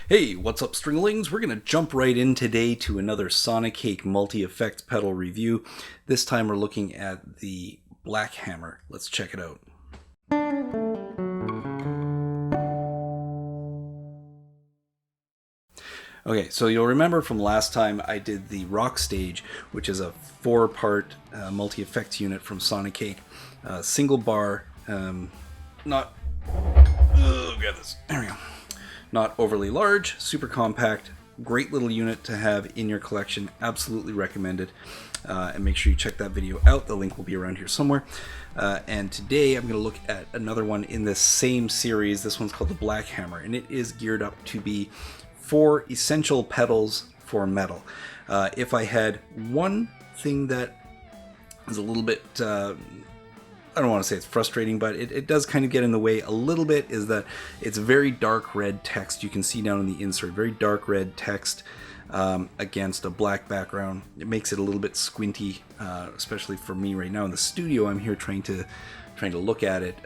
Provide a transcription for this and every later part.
Hey, what's up, Stringlings? We're going to jump right in today to another Sonicake multi-effects pedal review. This time we're looking at the Black Hammer. Let's check it out. Okay, so you'll remember from last time I did the Rock Stage, which is a 4-part multi-effects unit from Sonicake. Single bar, not... Oh, get this. There we go. Not overly large, super compact, great little unit to have in your collection. Absolutely recommended. And make sure you check that video out. The link will be around here somewhere. And today I'm going to look at another one in this same series. This one's called the Black Hammer, and it is geared up to be 4 essential pedals for metal. If I had one thing that is a little bit... I don't want to say it's frustrating, but it does kind of get in the way a little bit, is that it's very dark red text. You can see down in the insert, very dark red text against a black background. It makes it a little bit squinty, especially for me right now in the studio. I'm here trying to look at it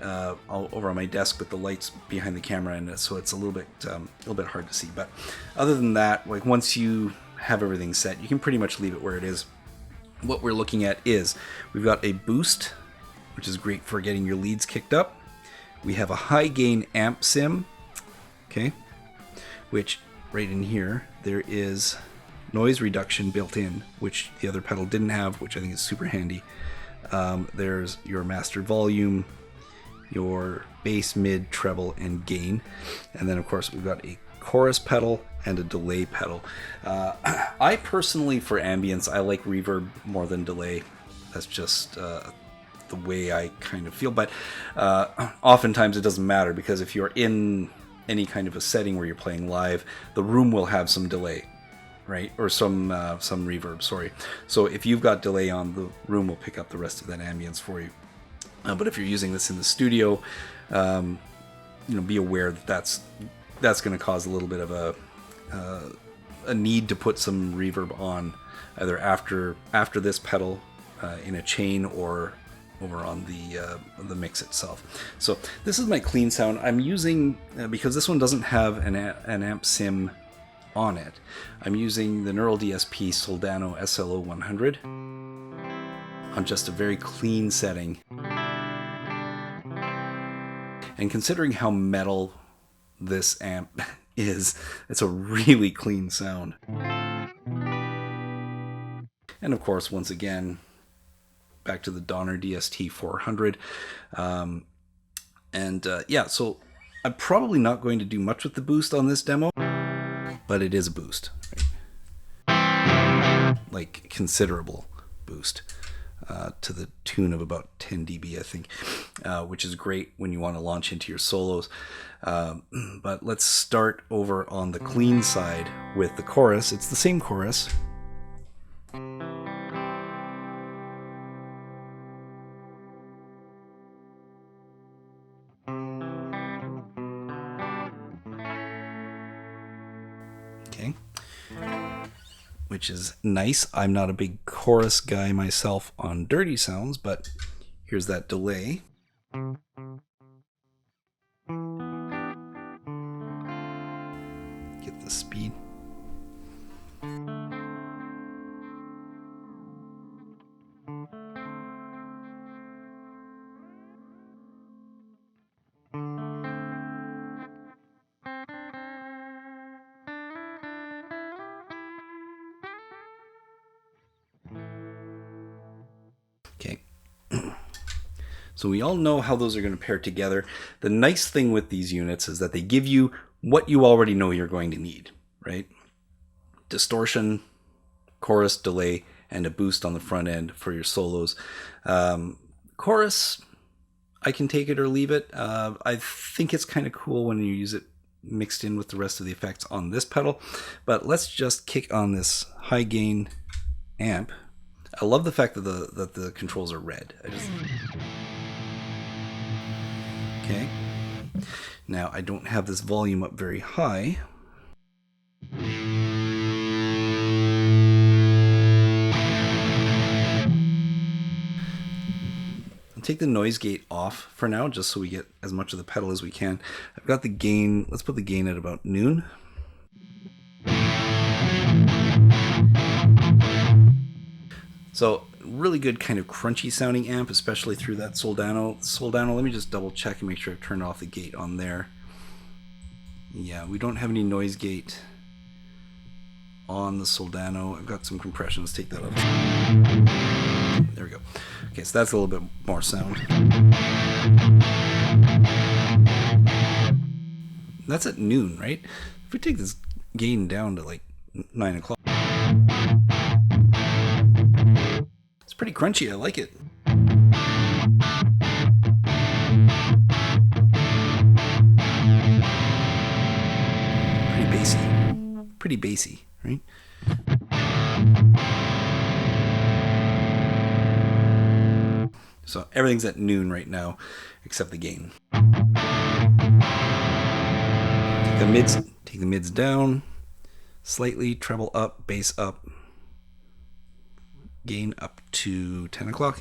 over on my desk with the lights behind the camera, and so it's a little bit hard to see. But other than that, like once you have everything set, you can pretty much leave it where it is. What we're looking at is we've got a boost, which is great for getting your leads kicked up. We have a high gain amp sim, okay, which right in here there is noise reduction built in, which the other pedal didn't have, which I think is super handy. There's your master volume, your bass, mid, treble, and gain, and then of course we've got a chorus pedal and a delay pedal. I personally, for ambience, I like reverb more than delay. That's just the way I kind of feel, but oftentimes it doesn't matter, because if you're in any kind of a setting where you're playing live, the room will have some delay, right? Or some reverb, sorry. So if you've got delay on, the room will pick up the rest of that ambience for you. But if you're using this in the studio, be aware that that's going to cause a little bit of a need to put some reverb on, either after this pedal in a chain or over on the mix itself. So this is my clean sound. I'm using, because this one doesn't have an amp sim on it, I'm using the Neural DSP Soldano SLO 100 on just a very clean setting. And considering how metal this amp is, it's a really clean sound. And of course, once again, back to the Donner DST 400. So I'm probably not going to do much with the boost on this demo, but it is a boost, right? Like considerable boost, to the tune of about 10 dB, I think, which is great when you want to launch into your solos. But let's start over on the clean side with the chorus. It's the same chorus. Okay, which is nice. I'm not a big chorus guy myself on dirty sounds, but here's that delay. Get the speed. Okay, so we all know how those are going to pair together. The nice thing with these units is that they give you what you already know you're going to need, right? Distortion, chorus, delay, and a boost on the front end for your solos. Chorus, I can take it or leave it. I think it's kind of cool when you use it mixed in with the rest of the effects on this pedal, but let's just kick on this high gain amp. I love the fact that the controls are red. Okay. Now I don't have this volume up very high. I'll take the noise gate off for now, just so we get as much of the pedal as we can. I've got the gain, let's put the gain at about noon. So really good kind of crunchy sounding amp, especially through that Soldano. Let me just double check and make sure I've turned off the gate on there. Yeah, we don't have any noise gate on the Soldano. I've got some compression. Let's take that off. There we go. Okay, so that's a little bit more sound. That's at noon, right? If we take this gain down to like 9 o'clock, it's pretty crunchy. I like it. Pretty bassy, right? So everything's at noon right now, except the gain. Take the mids down slightly, treble up, bass up, gain up to 10 o'clock.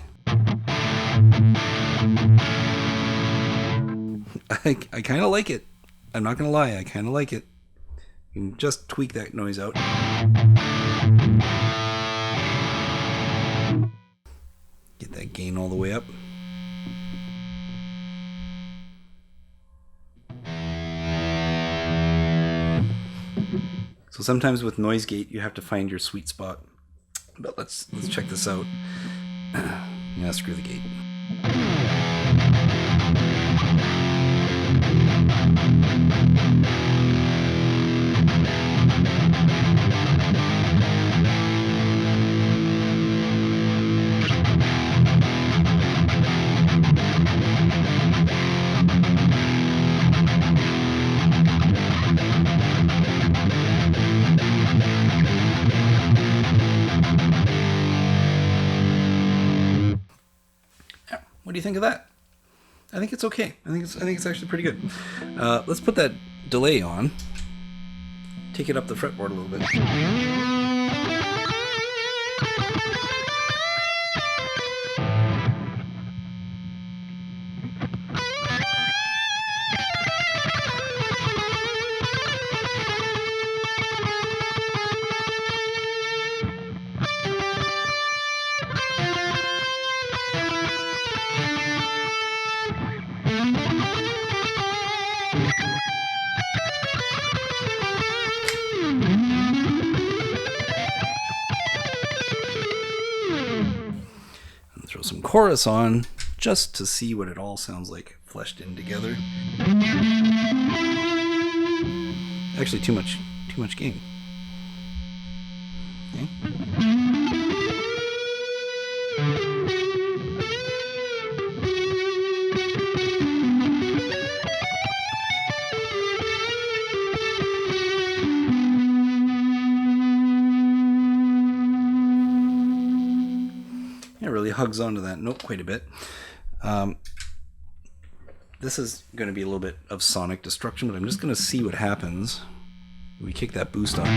I kind of like it. I'm not gonna lie, I kind of like it. You can just tweak that noise out. Get that gain all the way up. So sometimes with noise gate you have to find your sweet spot. But let's check this out. Yeah, screw the gate. What do you think of that? I think it's okay. I think it's actually pretty good. Let's put that delay on. Take it up the fretboard a little bit. Throw some chorus on just to see what it all sounds like fleshed in together. Actually, too much gain. Okay. Really hugs onto that note quite a bit. This is going to be a little bit of sonic destruction, but I'm just going to see what happens when we kick that boost on.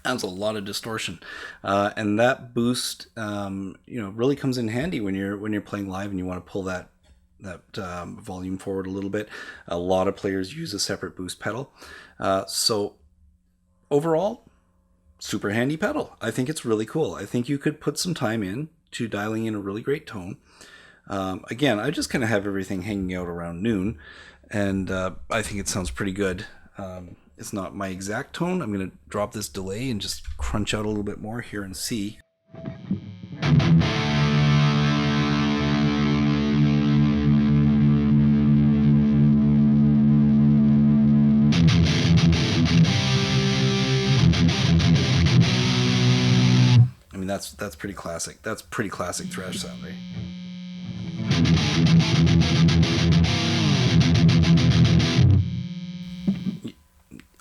That's a lot of distortion, and that boost, really comes in handy when you're playing live and you want to pull that volume forward a little bit. A lot of players use a separate boost pedal, so overall, super handy pedal. I think it's really cool. I think you could put some time in to dialing in a really great tone. Again, I just kind of have everything hanging out around noon, and I think it sounds pretty good. It's not my exact tone. I'm going to drop this delay and just crunch out a little bit more here in C. I mean, that's pretty classic. That's pretty classic thrash sound, right?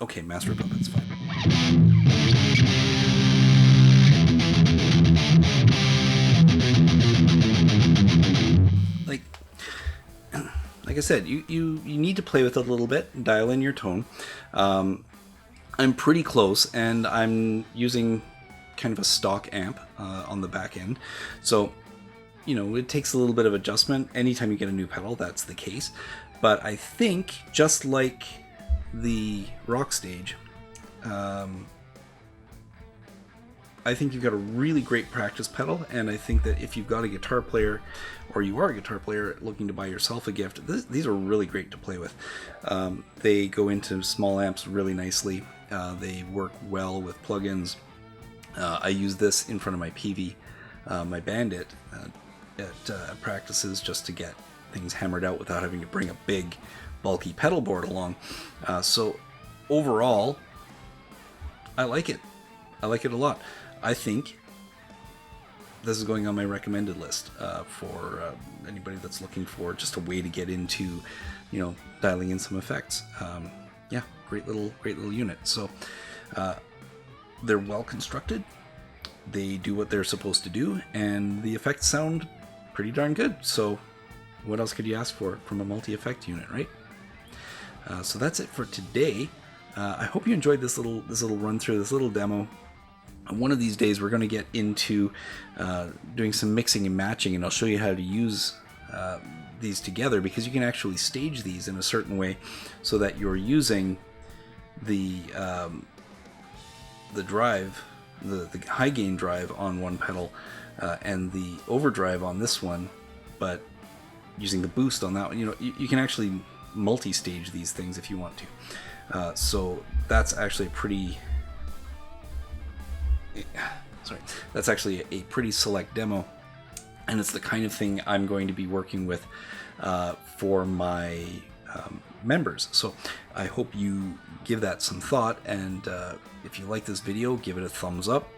Okay, master puppet's fine. like I said, you need to play with it a little bit, dial in your tone. I'm pretty close, and I'm using kind of a stock amp on the back end. So, you know, it takes a little bit of adjustment. Anytime you get a new pedal, that's the case. But I think, just like the Rock Stage, I think you've got a really great practice pedal, and I think that if you've got a guitar player, or you are a guitar player looking to buy yourself a gift, these are really great to play with. They go into small amps really nicely. They work well with plugins. I use this in front of my PV, my Bandit, at practices, just to get things hammered out without having to bring a big, bulky pedal board along. So overall, I like it. I like it a lot. I think this is going on my recommended list for anybody that's looking for just a way to get into, you know, dialing in some effects. Yeah, great little unit. So they're well constructed. They do what they're supposed to do, and the effects sound pretty darn good. So what else could you ask for from a multi-effect unit, right? So that's it for today. I hope you enjoyed this little run through, this little demo. One of these days we're going to get into doing some mixing and matching, and I'll show you how to use these together, because you can actually stage these in a certain way so that you're using the drive, the high gain drive on one pedal and the overdrive on this one, but using the boost on that one. You know, you can actually multi-stage these things if you want to. So that's actually a pretty select demo, and it's the kind of thing I'm going to be working with for my members. So I hope you give that some thought, and if you like this video, give it a thumbs up.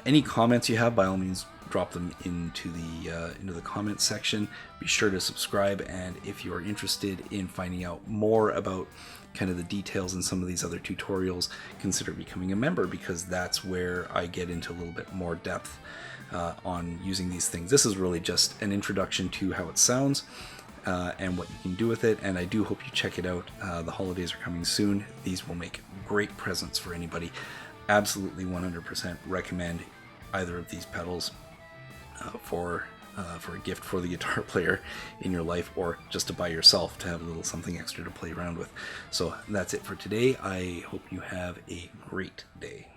Any comments you have, by all means, drop them into the comment section. Be sure to subscribe, and if you're interested in finding out more about kind of the details in some of these other tutorials, consider becoming a member, because that's where I get into a little bit more depth on using these things. This is really just an introduction to how it sounds and what you can do with it, and I do hope you check it out. The holidays are coming soon. These will make great presents for anybody. Absolutely 100% recommend either of these pedals for a gift for the guitar player in your life, or just to buy yourself to have a little something extra to play around with. So that's it for today. I hope you have a great day.